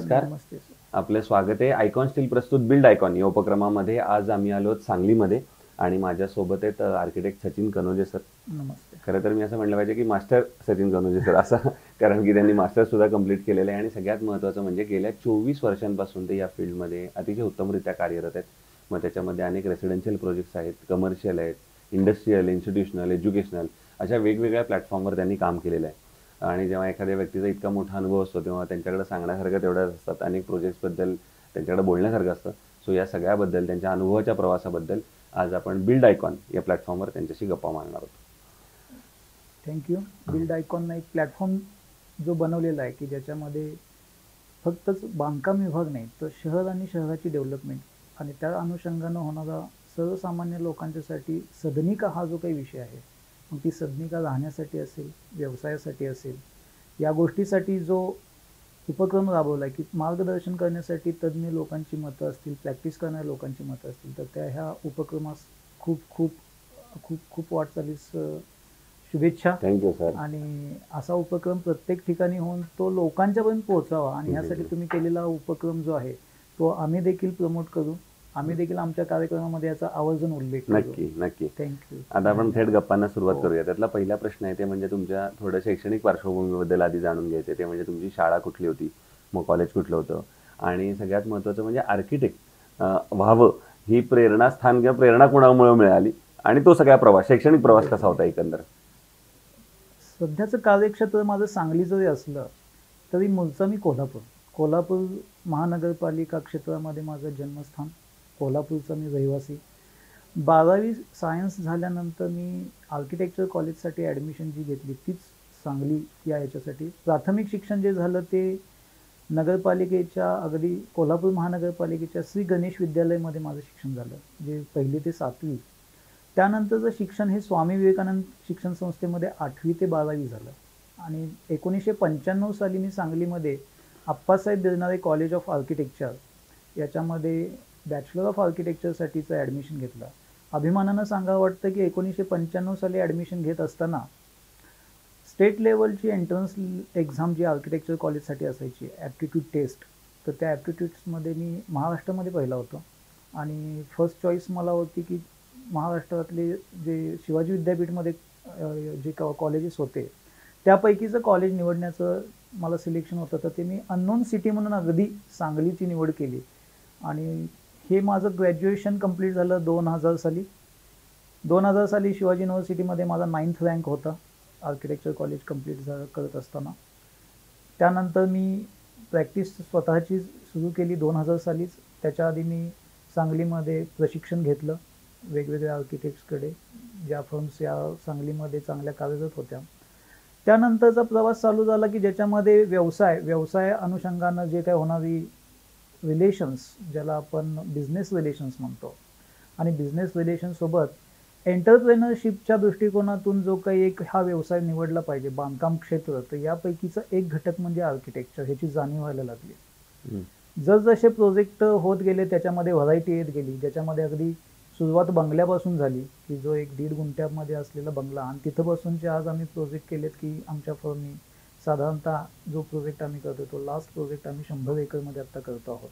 नमस्कार. नमस्ते सर. आपले स्वागत आहे आयकॉन स्टील प्रस्तुत बिल्ड आयकॉन या उपक्रमामध्ये. आज आम्ही आलो सांगलीमध्ये आणि माझ्यासोबत आहेत आर्किटेक्ट सचिन कनोजे सर. नमस्ते. खरं तर मी असं म्हटलं पाहिजे की मास्टर सचिन कनोजे सर असं, कारण की त्यांनी मास्टर सुद्धा कंप्लीट केलेलं आहे आणि सगळ्यात महत्त्वाचं म्हणजे गेल्या 24 वर्षांपासून ते या फील्डमध्ये अतिशय उत्तमरित्या कार्यरत आहेत. मग त्याच्यामध्ये अनेक रेसिडेन्शियल प्रोजेक्ट्स आहेत, कमर्शियल आहेत, इंडस्ट्रियल, इन्स्टिट्यूशनल, एज्युकेशनल अशा वेगवेगळ्या प्लॅटफॉर्मवर त्यांनी काम केलेलं आहे. आणि जेव्हा एखाद्या व्यक्तीचा इतका मोठा अनुभव असतो तेव्हा त्यांच्याकडे सांगण्यासारखं तेवढ्याच असतात. अनेक प्रोजेक्ट्सबद्दल त्यांच्याकडे बोलण्यासारखं असतं. सो या सगळ्याबद्दल, त्यांच्या अनुभवाच्या प्रवासाबद्दल आज आपण बिल्ड आयकॉन या प्लॅटफॉर्मवर त्यांच्याशी गप्पा मारणार आहोत. थँक्यू. बिल्ड आयकॉननं एक प्लॅटफॉर्म जो बनवलेला आहे की ज्याच्यामध्ये फक्तच बांधकाम विभाग नाही तर शहर आणि शहराची डेव्हलपमेंट आणि त्या अनुषंगानं होणारा सर्वसामान्य लोकांच्यासाठी सदनिका हा जो काही विषय आहे, मग ती सदनिका राहण्यासाठी असेल, व्यवसायासाठी असेल, या गोष्टीसाठी जो उपक्रम राबवला आहे की मार्गदर्शन करण्यासाठी तज्ज्ञ लोकांची मतं असतील, प्रॅक्टिस करणाऱ्या लोकांची मतं असतील, तर त्या ह्या उपक्रमास खूप खूप खूप खूप वाटचालीस शुभेच्छा. Thank you sir. आणि असा उपक्रम प्रत्येक ठिकाणी होऊन तो लोकांच्यापर्यंत पोहोचावा आणि ह्यासाठी तुम्ही केलेला उपक्रम जो आहे तो आम्ही देखील प्रमोट करू. आम्ही देखील आमच्या कार्यक्रमामध्ये याचा आवर्जून उल्लेख करू. नक्की नक्की. थँक्यू. आता आपण थेट गप्पांना सुरुवात करूया. त्यातला पहिला प्रश्न आहे ते म्हणजे तुमच्या थोडं शैक्षणिक पार्श्वभूमीबद्दल आधी जाणून घ्यायचं. ते म्हणजे तुमची शाळा कुठली होती, मग कॉलेज कुठलं होतं, आणि सगळ्यात महत्त्वाचं म्हणजे आर्किटेक्ट व्हावं ही प्रेरणास्थान किंवा प्रेरणा कोणामुळे मिळाली आणि तो सगळा प्रवास, शैक्षणिक प्रवास कसा होता एकंदर? सध्याचं कार्यक्षेत्र माझं सांगली जरी असलं तरी मूळचा मी कोल्हापूर महानगरपालिका क्षेत्रामध्ये माझं जन्मस्थान. कोल्हापूरचा मी रहिवासी. 12वी सायन्स झाल्यानंतर मी आर्किटेक्चर कॉलेजसाठी ॲडमिशन जी घेतली तीच सांगली या याच्यासाठी. प्राथमिक शिक्षण जे झालं ते नगरपालिकेच्या अगदी कोल्हापूर महानगरपालिकेच्या श्री गणेश विद्यालयामध्ये माझं शिक्षण झालं, जे 1ली ते 7वी. त्यानंतरचं शिक्षण हे स्वामी विवेकानंद शिक्षण संस्थेमध्ये 8वी ते 12वी झालं. आणि 1995 साली मी सांगलीमध्ये आप्पासाहेब बिरनारे कॉलेज ऑफ आर्किटेक्चर याच्यामध्ये बॅचलर ऑफ आर्किटेक्चरसाठीचं ॲडमिशन घेतलं. अभिमानानं सांगावं वाटतं की 1995 साली ॲडमिशन घेत असताना स्टेट लेवलची एंट्रन्स एक्झाम जी आर्किटेक्चर कॉलेजसाठी असायची, ॲप्टिट्यूड टेस्ट, तर त्या ॲप्टिट्यूड्समध्ये मी महाराष्ट्रामध्ये पहिला होतो. आणि फर्स्ट चॉईस मला होती की महाराष्ट्रातले जे शिवाजी विद्यापीठमध्ये जे कॉलेजेस होते त्यापैकीचं कॉलेज निवडण्याचं मला सिलेक्शन होतं, तर ते मी अननोन सिटी म्हणून अगदी सांगलीची निवड केली. आणि हे माझं ग्रॅज्युएशन कंप्लीट झालं 2000 साली. 2000 साली शिवाजी युनिव्हर्सिटीमध्ये माझा 9th रँक होता आर्किटेक्चर कॉलेज कंप्लीट करत असताना. त्यानंतर मी प्रॅक्टिस स्वतःची सुरू केली 2000 सालीच. त्याच्या आधी मी सांगलीमध्ये प्रशिक्षण घेतलं वेगवेगळ्या आर्किटेक्ट्सकडे, ज्या फर्म्स या सांगलीमध्ये चांगल्या कार्यरत होत्या. त्यानंतरचा प्रवास चालू झाला की ज्याच्यामध्ये व्यवसाय अनुषंगानं जे काय होणारी रिलेशन्स, ज्याला आपण बिझनेस रिलेशन्स म्हणतो, आणि बिझनेस रिलेशनसोबत एंटरप्रेनरशिपच्या दृष्टिकोनातून जो काही एक हा व्यवसाय निवडला पाहिजे बांधकाम क्षेत्र, तर यापैकीचा एक घटक म्हणजे आर्किटेक्चर, ह्याची जाणीव व्हायला लागली. जसजसे प्रोजेक्ट होत गेले त्याच्यामध्ये व्हरायटी येत गेली, ज्याच्यामध्ये अगदी सुरुवात बंगल्यापासून झाली की जो 1-1.5 गुंठ्यामध्ये असलेला बंगला, आणि तिथंपासूनचे आज आम्ही प्रोजेक्ट केलेत की आमच्या फर्मनी साधारणतः जो प्रोजेक्ट आम्ही करतो तो लास्ट प्रोजेक्ट आम्ही 100 एकरमध्ये आत्ता करतो आहोत.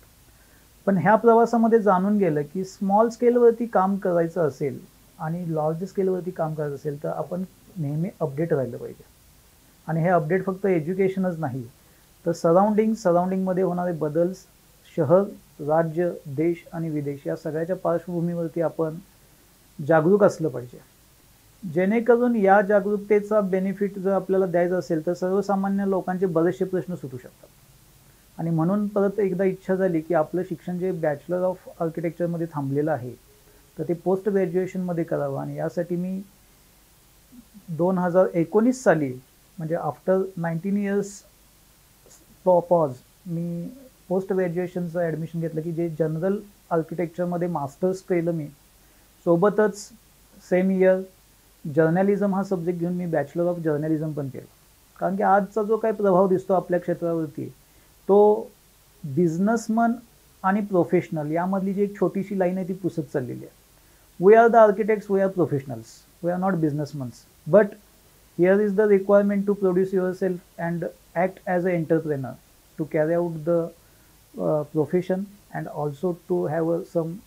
पण ह्या प्रवासामध्ये जाणून गेलं की स्मॉल स्केलवरती काम करायचं असेल आणि लार्ज स्केलवरती काम करायचं असेल तर आपण नेहमी अपडेट राहिलं पाहिजे. आणि हे अपडेट फक्त एज्युकेशनच नाही तर सराउंडिंगमध्ये होणारे बदल, शहर, राज्य, देश आणि विदेश या सगळ्याच्या पार्श्वभूमीवरती आपण जागरूक असलं पाहिजे, जेणेकरून या जागरूकतेचा बेनिफिट जर आपल्याला द्यायचा असेल तर सर्वसामान्य लोकांचे बरेचसे प्रश्न सुटू शकतात. आणि म्हणून परत एकदा इच्छा झाली की आपलं शिक्षण जे बॅचलर ऑफ आर्किटेक्चरमध्ये थांबलेलं आहे तर ते पोस्ट ग्रॅज्युएशनमध्ये करावं. आणि यासाठी मी 2019 साली, म्हणजे आफ्टर 19 इयर्स पॉज, मी पोस्ट ग्रॅज्युएशनचं ॲडमिशन घेतलं की जे जनरल आर्किटेक्चरमध्ये मास्टर्स केलं मी. सोबतच सेम इयर जर्नलिझम हा सब्जेक्ट घेऊन मी बॅचलर ऑफ जर्नलिझम पण केलं. कारण की आजचा जो काही प्रभाव दिसतो आपल्या क्षेत्रावरती तो बिझनेसमन आणि प्रोफेशनल यामधली जी एक छोटीशी लाईन आहे ती पुसत चाललेली आहे. We are the architects, we are professionals, we are not businessmans, but here is the requirement to produce your self and act as a entrepreneur, to carry out the profession and also to have some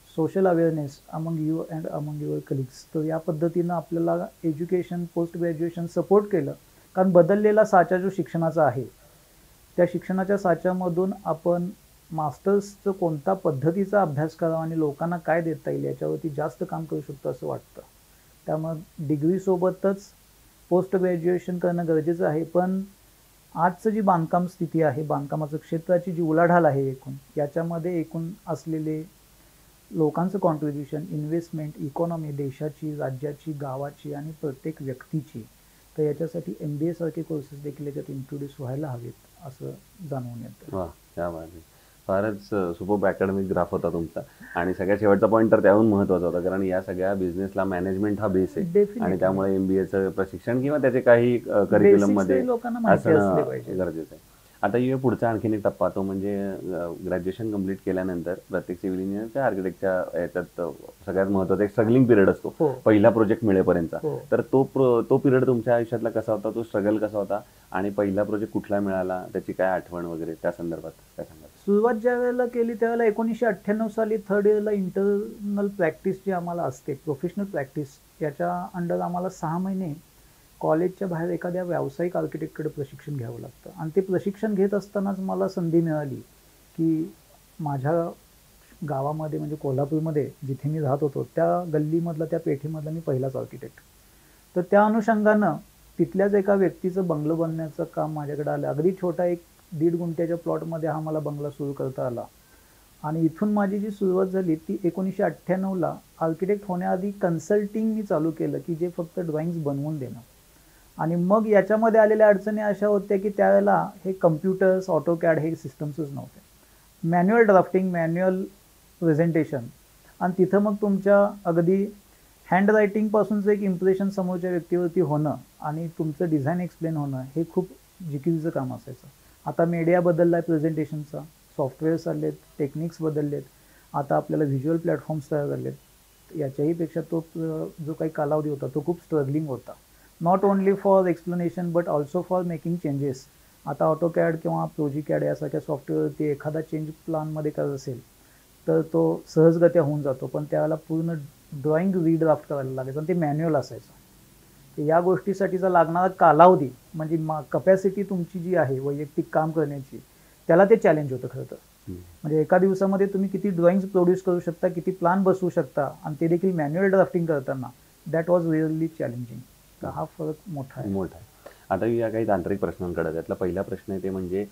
social awareness among you and among your colleagues. तर या पद्धतीनं आपल्याला education post graduation support केलं, कारण बदललेला साचा जो शिक्षणाचा आहे त्या शिक्षणाच्या साच्यामधून आपण मास्टर्सचं कोणत्या पद्धतीचा अभ्यास करावा आणि लोकांना काय देता येईल याच्यावरती जास्त काम करू शकतो असं वाटतं. त्यामुळे डिग्रीसोबतच पोस्ट ग्रॅज्युएशन करणं गरजेचं आहे. पण आजचं जी बांधकाम स्थिती आहे, बांधकामाचं क्षेत्राची जी उलाढाल आहे एकूण, याच्यामध्ये एकूण असलेले लोकांचं कॉन्ट्रीब्युशन, इन्व्हेस्टमेंट, इकॉनॉमी, देशाची, राज्याची, गावाची आणि प्रत्येक व्यक्तीची, तर याच्यासाठी MBA सारखे कोर्सेस देखील याच्यात इंट्रोड्यूस व्हायला हवेत असं जाणवून येतं. वा, क्या बात आहे. फारच सुपर्ब अकॅडमिक ग्राफ होता तुमचा. आणि सगळ्यात शेवटचा पॉईंट तर त्याहून महत्त्वाचा होता, कारण या सगळ्या बिझनेसला मॅनेजमेंट हा बेस आहे. Definitely. आणि त्यामुळे MBAचं प्रशिक्षण किंवा त्याचे काही करिक्युलममध्ये Basics लोकांना माहिती असणं असले पाहिजे. गरजेचं आहे. आता येऊया पुढचा आणखीन एक टप्पा, तो म्हणजे ग्रॅज्युएशन कंप्लीट केल्यानंतर प्रत्येक सिव्हिल इंजिनिअरच्या आर्किटेक्टच्या याच्यात सगळ्यात महत्त्वाचा एक स्ट्रगलिंग पिरियड असतो, हो. पहिला प्रोजेक्ट मिळेपर्यंतचा. हो. तर तो पिरियड तुमच्या आयुष्यातला कसा होता, तो स्ट्रगल कसा होता, आणि पहिला प्रोजेक्ट कुठला मिळाला, त्याची काय आठवण वगैरे, त्या संदर्भात काय सांगा. सुरुवात ज्या वेळेला केली त्यावेळेला 1998 साली थर्ड इयरला इंटरनल प्रॅक्टिस जी आम्हाला असते, प्रोफेशनल प्रॅक्टिस, याच्या अंडर आम्हाला 6 महिने कॉलेजच्या बाहेर एखाद्या व्यावसायिक आर्किटेक्टकडे प्रशिक्षण घ्यावं लागतं. आणि ते प्रशिक्षण घेत असतानाच मला संधी मिळाली की माझ्या गावामध्ये म्हणजे कोल्हापूरमध्ये जिथे मी राहत होतो त्या गल्लीमधला, त्या पेठीमधला मी पहिलाच आर्किटेक्ट. तर त्या अनुषंगानं तिथल्याच एका व्यक्तीचं बंगलं बनण्याचं काम माझ्याकडे आलं. अगदी छोटा 1-1.5 गुंठ्याच्या प्लॉटमध्ये हा मला बंगला सुरू करता आला. आणि इथून माझी जी सुरुवात झाली ती 1998ला आर्किटेक्ट होण्याआधी कन्सल्टिंग मी चालू केलं, की जे फक्त ड्रॉइंग्स बनवून देणं. आणि मग याच्यामध्ये आलेल्या अडचणी अशा होत्या की त्यावेळेला हे कम्प्युटर्स, ऑटोकॅड हे सिस्टम्सच नव्हते. मॅन्युअल ड्राफ्टिंग, मॅन्युअल प्रेझेंटेशन, आणि तिथं मग तुमच्या अगदी हँड रायटिंगपासूनचं एक इम्प्रेशन समोरच्या व्यक्तीवरती होणं आणि तुमचं डिझाईन एक्सप्लेन होणं हे खूप जिकिरीचं काम असायचं. आता मीडिया बदलला आहे प्रेझेंटेशनचा, सॉफ्टवेअर्स आलेत, टेक्निक्स बदललेत, आता आपल्याला व्हिज्युअल प्लॅटफॉर्म्स तयार झालेत. याच्याही पेक्षा तो जो काही कालावधी होता तो खूप स्ट्रगलिंग होता, not only for explanation but also for making changes. आता ऑटोकॅड किंवा प्रोजिकॅड यासारख्या सॉफ्टवेअरवरती एखादा चेंज प्लानमध्ये करत असेल तर तो सहजगत्या होऊन जातो, पण त्यावेळेला पूर्ण ड्रॉइंग रीड्राफ्ट करायला लागायचं आणि ते मॅन्युअल असायचं. तर या गोष्टीसाठीचा लागणारा कालावधी म्हणजे कपॅसिटी तुमची जी आहे वैयक्तिक काम करण्याची, त्याला ते चॅलेंज होतं खरं तर. म्हणजे एका दिवसामध्ये तुम्ही किती ड्रॉइंग्स प्रोड्यूस करू शकता, किती प्लान बसवू शकता, आणि ते देखील मॅन्युअल ड्राफ्टिंग करताना, दॅट वॉज रिअली चॅलेंजिंग. तर हा फरक मोठा आहे. आता या काही तांत्रिक प्रश्नांकडे, त्यातला पहिला प्रश्न आहे ते म्हणजे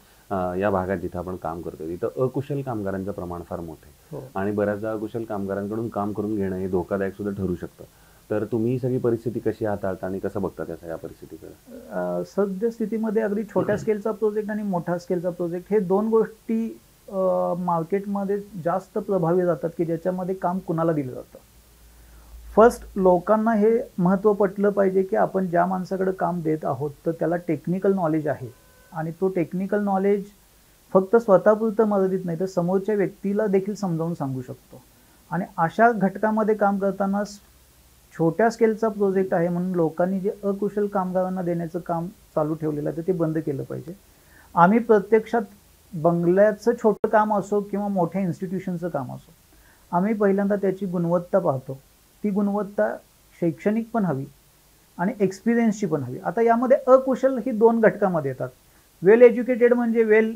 या भागात जिथं आपण काम करतो तिथं अकुशल कामगारांचं प्रमाण फार मोठं आहे. हो. आणि बऱ्याचदा अकुशल कामगारांकडून काम करून घेणं हे धोकादायक सुद्धा ठरू शकतं. तर तुम्ही ही सगळी परिस्थिती कशी हाताळता आणि कसं बघता त्या सगळ्या परिस्थितीकडे? सद्यस्थितीमध्ये अगदी छोट्या स्केलचा प्रोजेक्ट आणि मोठ्या स्केलचा प्रोजेक्ट हे दोन गोष्टी मार्केटमध्ये जास्त प्रभावी जातात की ज्याच्यामध्ये काम कुणाला दिलं जातं. फर्स्ट, लोकांना हे महत्त्व पटलं पाहिजे की आपण ज्या माणसाकडे काम देत आहोत तर त्याला टेक्निकल नॉलेज आहे, आणि तो टेक्निकल नॉलेज फक्त स्वतःपुरतं मर्यादित नाही तर समोरच्या व्यक्तीला देखील समजावून सांगू शकतो. आणि अशा घटकामध्ये काम करताना छोट्या स्केलचा प्रोजेक्ट आहे म्हणून लोकांनी जे अकुशल कामगारांना देण्याचं काम चालू ठेवलेलं आहे ते बंद केलं पाहिजे. आम्ही प्रत्यक्षात बंगल्याचं छोटं काम असो किंवा मोठ्या इन्स्टिट्यूशनचं काम असो, आम्ही पहिल्यांदा त्याची गुणवत्ता पाहतो. ती गुणवत्ता शैक्षणिक पण हवी आणि एक्सपिरियन्सची पण हवी. आता यामध्ये अकुशल ही 2 घटकामध्ये येतात. वेल एज्युकेटेड म्हणजे वेल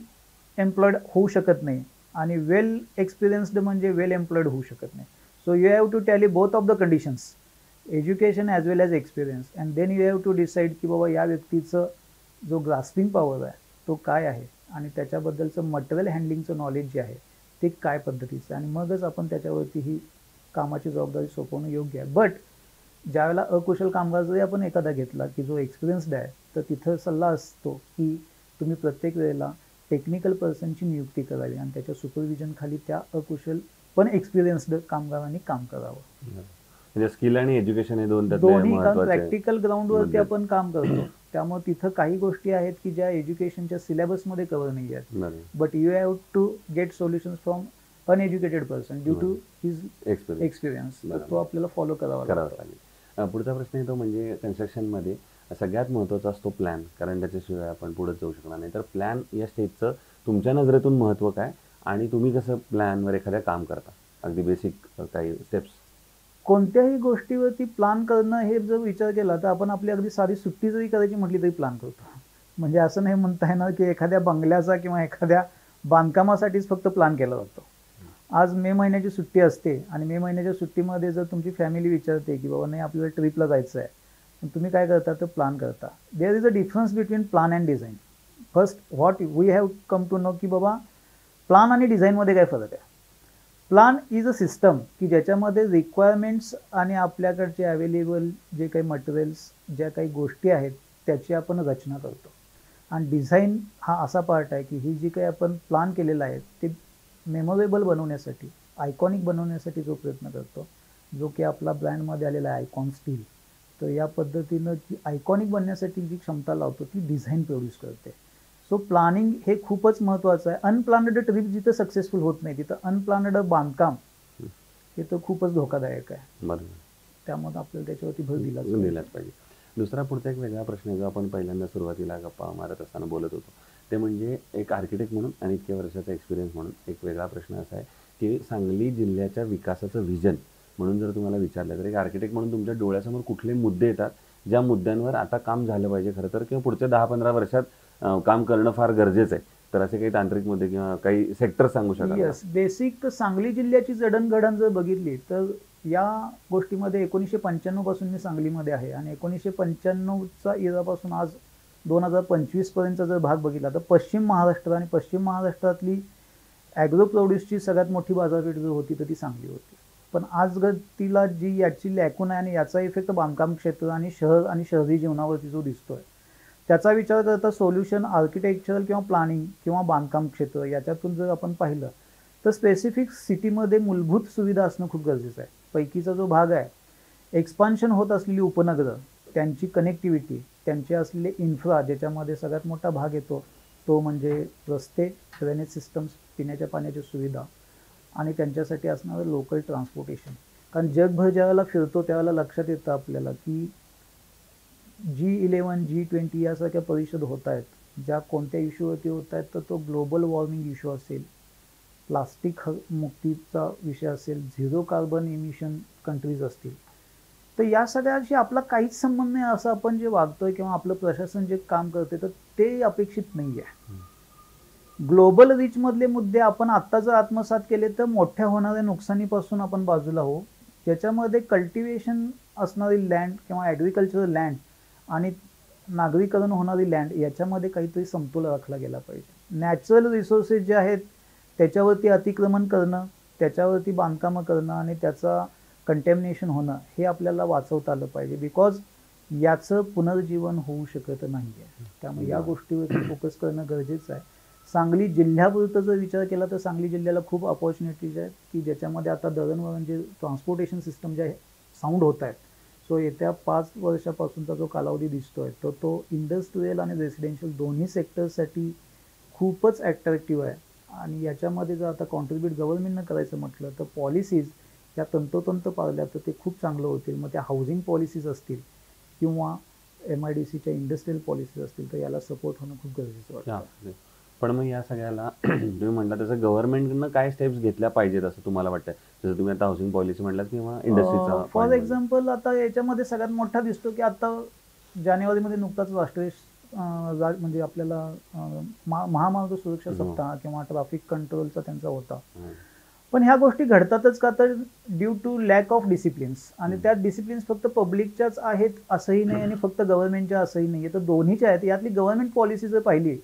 एम्प्लॉयड होऊ शकत नाही, आणि वेल एक्सपिरियन्स्ड म्हणजे वेल एम्प्लॉयड होऊ शकत नाही. So you have to tally both of the conditions, education as well as experience, and then you have to decide की बाबा या व्यक्तीचं जो ग्रास्पिंग पॉवर आहे तो काय आहे, आणि त्याच्याबद्दलचं मटेरियल हँडलिंगचं नॉलेज जे आहे ते काय पद्धतीचं, आणि मगच आपण त्याच्यावरती ही कामाची जबाबदारी सोपवणं योग्य आहे. बट ज्यावेळेला अकुशल कामगार जरी आपण एखादा घेतला की जो एक्सपिरियन्स्ड आहे, तर तिथं सल्ला असतो की तुम्ही प्रत्येक वेळेला टेक्निकल पर्सनची नियुक्ती करावी आणि त्याच्या सुपरविजन खाली त्या अकुशल पण एक्सपिरियन्स्ड कामगारांनी काम करावं. म्हणजे स्किल आणि एज्युकेशन हे दोन्ही कारण प्रॅक्टिकल ग्राउंडवरती आपण काम करतो, त्यामुळे तिथं काही गोष्टी आहेत की ज्या एज्युकेशनच्या सिलेबसमध्ये कव्हर नाही आहेत, but you have to get solutions from uneducated person due to his experience. तो आपल्याला फॉलो करावा लागेल. पुढचा प्रश्न येतो म्हणजे कन्स्ट्रक्शनमध्ये सगळ्यात महत्त्वाचा असतो प्लॅन, कारण त्याच्याशिवाय आपण पुढे जाऊ शकणार नाही. तर प्लॅन या स्टेजचं तुमच्या नजरेतून महत्त्व काय आणि तुम्ही कसं प्लॅनवर एखाद्या काम करता, अगदी बेसिक काही स्टेप्स? कोणत्याही गोष्टीवरती प्लॅन करणं हे जर विचार केला तर आपण आपली अगदी साधी सुट्टी जरी करायची म्हटली तरी प्लॅन करतो. म्हणजे असं नाही म्हणता येणार की एखाद्या बंगल्याचा किंवा एखाद्या बांधकामासाठीच फक्त प्लॅन केला जातो. आज मे महिन्याची सुट्टी असते आणि मे महिन्याच्या सुट्टीमध्ये जर तुमची फॅमिली विचारते की बाबा नाही आपल्याला ट्रिपला जायचं आहे, मग तुम्ही काय करता तर प्लॅन करता. There is a difference between plan and design. First what we have come to know की बाबा प्लॅन आणि डिझाईनमध्ये काय फरक आहे. प्लॅन इज अ सिस्टम की ज्याच्यामध्ये रिक्वायरमेंट्स आणि आपल्याकडचे अवेलेबल जे काही मटेरियल्स, ज्या काही गोष्टी आहेत त्याची आपण रचना करतो. आणि डिझाईन हा असा पार्ट आहे की ही जी काही आपण प्लॅन केलेलं आहे ते मेमोरेबल बनवण्यासाठी, आयकॉनिक बनवण्यासाठी जो प्रयत्न करतो, जो की आपला ब्रँडमध्ये आलेला आहे आयकॉन स्टील. तर या पद्धतीनं जी आयकॉनिक बनण्यासाठी जी क्षमता लावतो ती डिझाईन प्रोड्यूस करते. सो प्लॅनिंग हे खूपच महत्त्वाचं आहे. अनप्लॅनड ट्रिप जिथं सक्सेसफुल होत नाही तिथं अनप्लॅनड बांधकाम हे तर खूपच धोकादायक आहे. बरोबर. त्यामुळे आपल्याला त्याच्यावरती भर दिलाच पाहिजे. दुसरा पुढचा एक वेगळा प्रश्न जो आपण पहिल्यांदा सुरुवातीला गप्पा मारत असताना बोलत होतो ते म्हणजे एक आर्किटेक्ट म्हणून आणि इतक्या वर्षाचा एक्सपिरियन्स म्हणून एक वेगळा प्रश्न असा आहे की सांगली जिल्ह्याच्या विकासाचं व्हिजन म्हणून जर तुम्हाला विचारलं तर एक आर्किटेक्ट म्हणून तुमच्या डोळ्यासमोर कुठले मुद्दे येतात ज्या मुद्द्यांवर आता काम झालं पाहिजे खरं तर, किंवा पुढच्या 10-15 वर्षात काम करणं फार गरजेचं आहे? तर असे काही तांत्रिक मुद्दे किंवा काही सेक्टर सांगू शकाल? येस, बेसिक सांगली जिल्ह्याची जडणघडण जर बघितली तर या गोष्टीमध्ये 1995 पासून मी सांगलीमध्ये आहे आणि 1995चा इरापासून आज 2025 पर्यंतचा जर भाग बघितला तर पश्चिम महाराष्ट्र आणि पश्चिम महाराष्ट्रातली ॲग्रो प्रोड्यूसची सगळ्यात मोठी बाजारपेठ जर होती तर ती सांगली होती. पण आज तिला जी याची लॅकून आहे आणि याचा इफेक्ट बांधकाम क्षेत्र आणि शहर आणि शहरी जीवनावरती जो दिसतोय त्याचा विचार करता सोल्युशन आर्किटेक्चरल किंवा प्लॅनिंग किंवा बांधकाम क्षेत्र याच्यातून जर आपण पाहिलं तर स्पेसिफिक सिटीमध्ये मूलभूत सुविधा असणं खूप गरजेचं आहे. पैकीचा जो भाग आहे एक्सपान्शन होत असलेली उपनगरं, त्यांची कनेक्टिव्हिटी, त्यांचे असलेले इन्फ्रा, ज्याच्यामध्ये सगळ्यात मोठा भाग येतो तो म्हणजे रस्ते, ड्रेनेज सिस्टम्स, पिण्याच्या पाण्याची सुविधा आणि त्यांच्यासाठी असणारं लोकल ट्रान्सपोर्टेशन. कारण जगभर ज्यावेळेला फिरतो त्यावेळेला लक्षात येतं आपल्याला की G11, G20 यासारख्या परिषद होत आहेत, ज्या कोणत्या इश्यूवरती होत आहेत तर तो ग्लोबल वॉर्मिंग इश्यू असेल, प्लास्टिक मुक्तीचा विषय असेल, झिरो कार्बन इमिशन कंट्रीज असतील. तर या सगळ्याशी आपला काहीच संबंध नाही असं आपण जे वागतोय किंवा आपलं प्रशासन जे काम करते तर ते अपेक्षित नाही आहे. ग्लोबल रीचमधले मुद्दे आपण आत्ता जर आत्मसात केले तर मोठ्या होणाऱ्या नुकसानीपासून आपण बाजूला हो. ज्याच्यामध्ये कल्टिवेशन असणारी लँड किंवा ॲग्रिकल्चरल लँड आणि नागरीकरण होणारी लँड याच्यामध्ये काहीतरी समतोल राखला गेला पाहिजे. नॅचरल रिसोर्सेस जे आहेत त्याच्यावरती अतिक्रमण करणं, त्याच्यावरती बांधकामं करणं आणि त्याचा कंटॅमिनेशन होणं हे आपल्याला वाचवता आलं पाहिजे. बिकॉज याचं पुनर्जीवन होऊ शकत नाही आहे. त्यामुळे या गोष्टीवरती फोकस करणं गरजेचं आहे. सांगली जिल्ह्यापुरतं जर विचार केला तर सांगली जिल्ह्याला खूप अपॉर्च्युनिटीज आहेत की ज्याच्यामध्ये आता दळणवळण जे ट्रान्सपोर्टेशन सिस्टम जे साऊंड होत आहेत. सो येत्या 5 वर्षापासूनचा जो कालावधी दिसतोय तो इंडस्ट्रियल आणि रेसिडेन्शियल दोन्ही सेक्टर्ससाठी खूपच ॲट्रॅक्टिव्ह आहे. आणि याच्यामध्ये जर आता कॉन्ट्रीब्यूट गव्हर्नमेंटनं करायचं म्हटलं तर पॉलिसीज या तंतोतंत पाळल्या तर ते खूप चांगलं होतील. मग त्या हाऊसिंग पॉलिसीज असतील किंवा MIDCच्या इंडस्ट्रियल पॉलिसीज असतील तर याला सपोर्ट होणं खूप गरजेचं वाटतं. पण मग या सगळ्याला तुम्ही म्हटलं तसं गव्हर्नमेंटनं काय स्टेप्स घेतल्या पाहिजेत असं तुम्हाला वाटतं? जसं तुम्ही आता हाऊसिंग पॉलिसी म्हटलात किंवा इंडस्ट्रीचा फॉर एक्झाम्पल आता याच्यामध्ये सगळ्यात मोठा दिसतो की आता जानेवारीमध्ये नुकताच राष्ट्रीय म्हणजे आपल्याला महामार्ग सुरक्षा सप्ताह किंवा ट्रॅफिक कंट्रोलचा त्यांचा होता. पण ह्या गोष्टी घडतातच का तर due to lack of disciplines. आणि त्या डिसिप्लिन्स फक्त पब्लिकच्याच आहेत असंही नाही आणि फक्त गव्हर्नमेंटच्या असंही नाही आहे, तर दोन्हीच्या आहेत. यातली गव्हर्नमेंट पॉलिसी जर पाहिली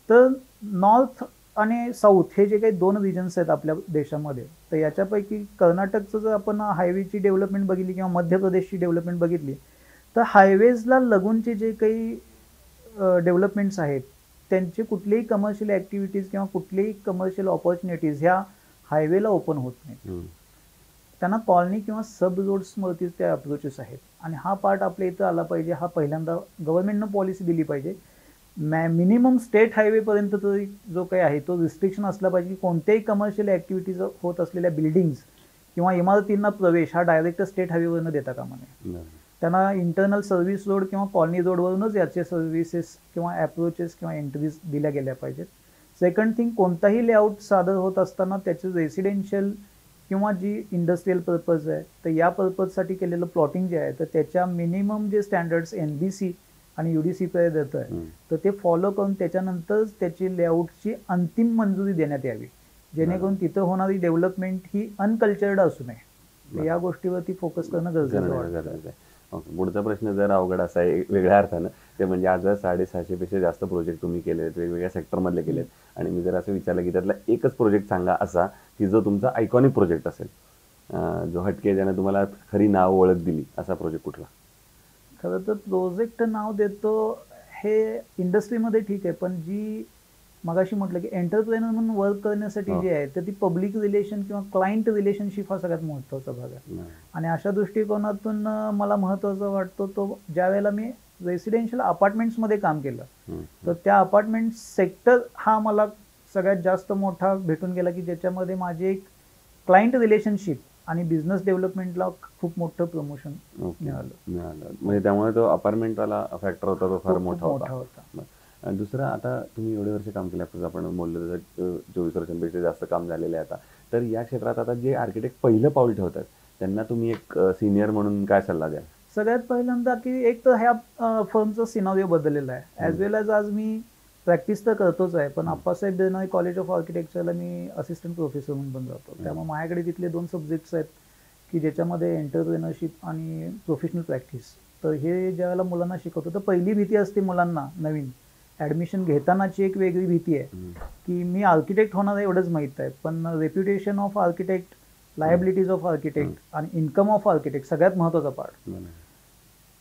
तर नॉर्थ आणि साऊथ हे जे काही 2 रिजन्स आहेत आपल्या देशामध्ये तर याच्यापैकी कर्नाटकचं जर आपण हायवेची डेव्हलपमेंट बघितली किंवा मध्य प्रदेशची डेव्हलपमेंट बघितली तर हायवेजला लगूनचे जे काही डेव्हलपमेंट्स आहेत त्यांचे कुठलेही कमर्शियल ॲक्टिव्हिटीज किंवा कुठलेही कमर्शियल ऑपॉर्च्युनिटीज ह्या हायवेला ओपन होत नाहीत. त्यांना कॉलनी किंवा सब रोड्सवरतीच त्या अप्रोचेस आहेत. आणि हा पार्ट आपल्या इथं आला पाहिजे. हा पहिल्यांदा गव्हर्नमेंटनं पॉलिसी दिली पाहिजे. मिनिमम स्टेट हायवेपर्यंत तरी जो काही आहे तो रिस्ट्रिक्शन असला पाहिजे की कोणत्याही कमर्शियल ॲक्टिव्हिटीज होत असलेल्या बिल्डिंग्स किंवा इमारतींना प्रवेश हा डायरेक्ट स्टेट हायवेवरनं देता कामा नये. त्यांना इंटरनल सर्व्हिस रोड किंवा कॉलनी रोडवरूनच याचे सर्व्हिसेस किंवा ॲप्रोचेस किंवा एंट्रीज दिल्या गेल्या पाहिजेत. सेकंड थिंग, कोणताही लेआउट सादर होत असताना त्याचं रेसिडेन्शियल किंवा जी इंडस्ट्रियल पर्पज आहे तर या पर्पजसाठी केलेलं प्लॉटिंग जे आहे तर त्याच्या मिनिमम जे स्टँडर्ड्स NBC आणि UDC पर्यंत देतोय तर ते फॉलो करून त्याच्यानंतरच त्याची लेआउटची अंतिम मंजुरी देण्यात यावी, जेणेकरून तिथं होणारी डेव्हलपमेंट ही अनकल्चर्ड असू नये. तर या गोष्टीवरती फोकस करणं गरजेचं आहे. ओके, पुढचा प्रश्न जर अवघड असा आहे वेगळ्या अर्थानं, ते म्हणजे आज 650 पेक्षा जास्त प्रोजेक्ट तुम्ही केले आहेत, वेगवेगळ्या सेक्टरमधले केलेत, आणि मी जर असं विचारलं की त्यातला एकच प्रोजेक्ट सांगा असा की जो तुमचा आयकॉनिक प्रोजेक्ट असेल, जो हटके, ज्याने तुम्हाला खरी नाव ओळख दिली, असा प्रोजेक्ट कुठला? खरं तर प्रोजेक्ट नाव देतो हे इंडस्ट्रीमध्ये ठीक आहे, पण जी मगाशी म्हटलं की एंटरप्रेनर म्हणून वर्क करण्यासाठी जे आहे तर ती पब्लिक रिलेशन किंवा क्लायंट रिलेशनशिप हा सगळ्यात महत्त्वाचा भाग आहे. आणि अशा दृष्टिकोनातून मला महत्त्वाचा वाटतो तो ज्या वेळेला मी रेसिडेन्शियल अपार्टमेंट्समध्ये काम केलं तर त्या अपार्टमेंट सेक्टर हा मला सगळ्यात जास्त मोठा भेटून गेला की ज्याच्यामध्ये माझे एक क्लायंट रिलेशनशिप आणि बिझनेस डेव्हलपमेंटला खूप मोठं प्रमोशन मिळालं. म्हणजे त्यामुळे तो अपार्टमेंटवाला फॅक्टर होता तो फार मोठा होता. दुसरं, आता तुम्ही एवढे वर्ष काम केलं, आपण बोललो तसं 24 वर्षांपेक्षा जास्त काम झालेलं आहे आता, तर या क्षेत्रात आता जे आर्किटेक्ट पहिलं पाऊल ठेवतात त्यांना तुम्ही एक सिनियर म्हणून काय सल्ला द्याल? सगळ्यात पहिल्यांदा की एक तर ह्या फर्मचा सिनारिओ बदललेला आहे, ॲज वेल ॲज आज मी प्रॅक्टिस तर करतोच आहे, पण अप्पासाहेब देवनागरी कॉलेज ऑफ आर्किटेक्चरला मी असिस्टंट प्रोफेसर म्हणून पण जातो. त्यामुळे माझ्याकडे तिथले 2 सब्जेक्ट्स आहेत की ज्याच्यामध्ये एंटरप्रेनरशिप आणि प्रोफेशनल प्रॅक्टिस. तर हे ज्यावेळेला मुलांना शिकवतो तर पहिली भीती असते मुलांना, नवीन ॲडमिशन घेतानाची एक वेगळी भीती आहे की मी आर्किटेक्ट होणार आहे एवढंच माहीत आहे, पण reputation of architect, liabilities of architect आणि इन्कम ऑफ आर्किटेक्ट सगळ्यात महत्त्वाचा पार्ट.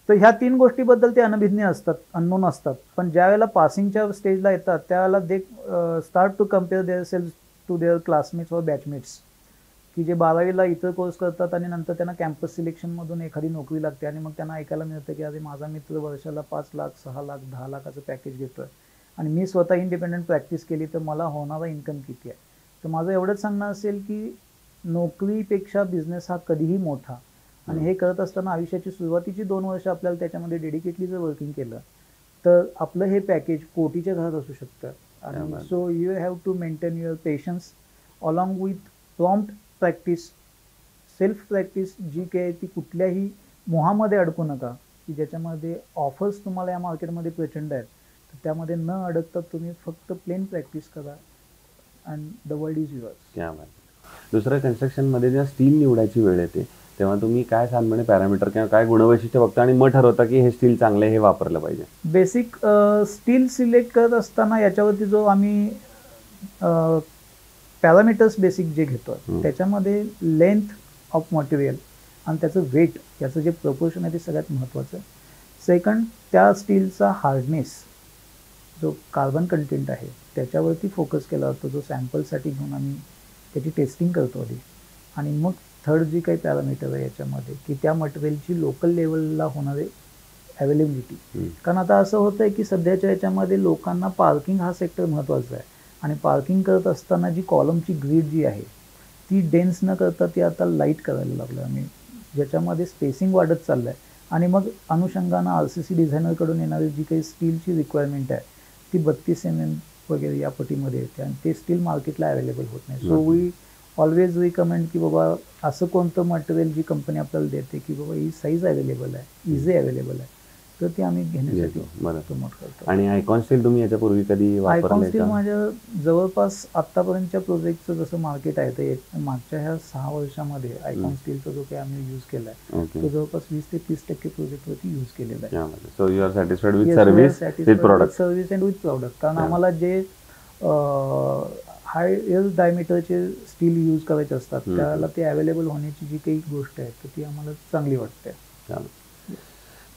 तर ह्या 3 गोष्टीबद्दल ते अनभिज्ञ असतात, अननोन असतात, पण ज्या वेळेला पासिंगच्या स्टेजला येतात त्यावेळेला they start to compare their self to their classmates और बॅचमेट्स, की जे 12वीला इतर कोर्स करतात आणि नंतर त्यांना कॅम्पस सिलेक्शनमधून एखादी नोकरी लागते आणि मग त्यांना ऐकायला मिळतं की अरे माझा मित्र वर्षाला 5 लाख, 6 लाख, 10 लाखाचं पॅकेज घेतोय आणि मी स्वतः इंडिपेंडंट प्रॅक्टिस केली तर मला होणारा इन्कम किती आहे. तर माझं एवढंच सांगणं असेल की नोकरीपेक्षा बिझनेस हा कधीही मोठा, आणि हे करत असताना आयुष्याची सुरुवातीची 2 वर्ष आपल्याला त्याच्यामध्ये डेडिकेटली जर वर्किंग केलं तर आपलं हे पॅकेज कोटीच्या घरात असू शकतं. आणि so you have to maintain your patience along with prompt practice, self practice जी काय ती कुठल्याही मोहामध्ये अडकू नका की ज्याच्यामध्ये ऑफर्स तुम्हाला या मार्केटमध्ये प्रचंड आहेत, तर त्यामध्ये न अडकता तुम्ही फक्त प्लेन प्रॅक्टिस करा and the world is yours. क्या बात. दुसरं, कन्स्ट्रक्शनमध्ये जेव्हा स्टील निवडायची वेळ येते तेव्हा तुम्ही काय साधारणपणे पॅरामीटर किंवा काय गुणवैशिष्ट्य बघता आणि मग ठरवता की हे स्टील चांगलं आहे, हे वापरलं पाहिजे? बेसिक स्टील सिलेक्ट करत असताना याच्यावरती जो आम्ही पॅरामीटर्स बेसिक जे घेतो त्याच्यामध्ये लेंथ ऑफ मटेरियल आणि त्याचं वेट, याचं जे प्रपोर्शन आहे ते सगळ्यात महत्त्वाचं. सेकंड, त्या स्टीलचा हार्डनेस, जो कार्बन कंटेंट आहे त्याच्यावरती फोकस केला जातो, जो सॅम्पलसाठी घेऊन आम्ही त्याची टेस्टिंग करतो आधी. आणि मग थर्ड जी काही पॅरामीटर आहे याच्यामध्ये की त्या मटेरियलची लोकल लेवलला होणारे अवेलेबिलिटी. कारण आता असं होतं आहे की सध्याच्या याच्यामध्ये लोकांना पार्किंग हा सेक्टर महत्त्वाचा आहे, आणि पार्किंग करत असताना जी कॉलमची ग्रीड जी आहे ती डेन्स न करता ती आता लाईट करायला लागलं आम्ही, ज्याच्यामध्ये स्पेसिंग वाढत चाललं आहे. आणि मग अनुषंगानं RCC डिझायनरकडून येणारी जी काही स्टीलची रिक्वायरमेंट आहे ती 32 mm वगैरे या पटीमध्ये येते, आणि ते स्टील मार्केटला अवेलेबल होत नाही. सो वी ऑलवेज रिकमेंड की बाबा असं कोणतं मटेरियल जी कंपनी आपल्याला देते की बाबा ही साईज अवेलेबल आहे, इझी अवेलेबल आहे, तर ते आम्ही घेण्यासाठी प्रमोट करतो. आणि आयकॉन स्टील तुम्ही याच्यापूर्वी कधी वापरलंय का? आयकॉन स्टील माझ्या जवळपास आत्तापर्यंतच्या प्रोजेक्टचं जसं मार्केट आहे तर मागच्या ह्या 6 वर्षामध्ये आयकॉन स्टीलचा जो काही आम्ही यूज केला आहे तो जवळपास 20 ते 30% प्रोजेक्टवरती यूज केलेला आहे. So you are satisfied with service, with product? Service and with product. कारण आम्हाला जे हायर डायमीटरचे स्टील यूज करायचे असतात त्याला ते अवेलेबल होण्याची जी काही गोष्ट आहे तर ती आम्हाला चांगली वाटते.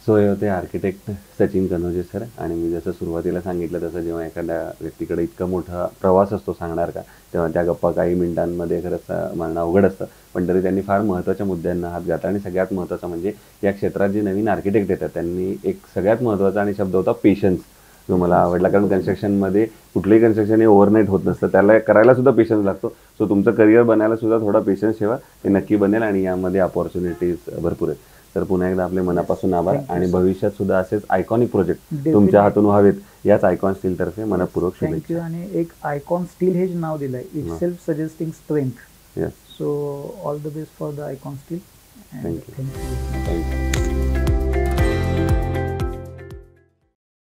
सो हे होते आर्किटेक्ट सचिन कनोजे सर. आणि मी जसं सुरुवातीला सांगितलं तसं जेव्हा एखाद्या व्यक्तीकडे इतका मोठा प्रवास असतो सांगणार का, तेव्हा त्या गप्पा काही मिनिटांमध्ये खरंच मांडणं अवघड असतं, पण तरी त्यांनी फार महत्त्वाच्या मुद्द्यांना हात घातला. आणि सगळ्यात महत्त्वाचं म्हणजे या क्षेत्रात जे नवीन आर्किटेक्ट येतात त्यांनी एक सगळ्यात महत्त्वाचा आणि शब्द होता पेशन्स, जो मला आवडला. कारण कन्स्ट्रक्शनमध्ये कुठलंही कन्स्ट्रक्शन हे ओव्हरनाईट होत नसतं, त्याला करायला सुद्धा पेशन्स लागतो. सो तुमचं करिअर बनायला सुद्धा थोडा पेशन्स ठेवा, ते नक्की बनेल आणि यामध्ये अपॉर्च्युनिटीज भरपूर आहेत. तर पुन्हा एकदा आपले मनापासून आभार Thank you, आणि sir. भविष्यात सुद्धा असेच आयकॉनिक प्रोजेक्ट Definitely. तुमच्या हातून व्हावेत याच आयकॉन स्टील तर्फे मनपूर्वक थँक्यू. शुभेच्छा. आणि एक आयकॉन स्टील हे जे नाव दिलंय it self suggesting strength. Yes, so all the best for the icon steel. Thank you. Thank you. Thank you.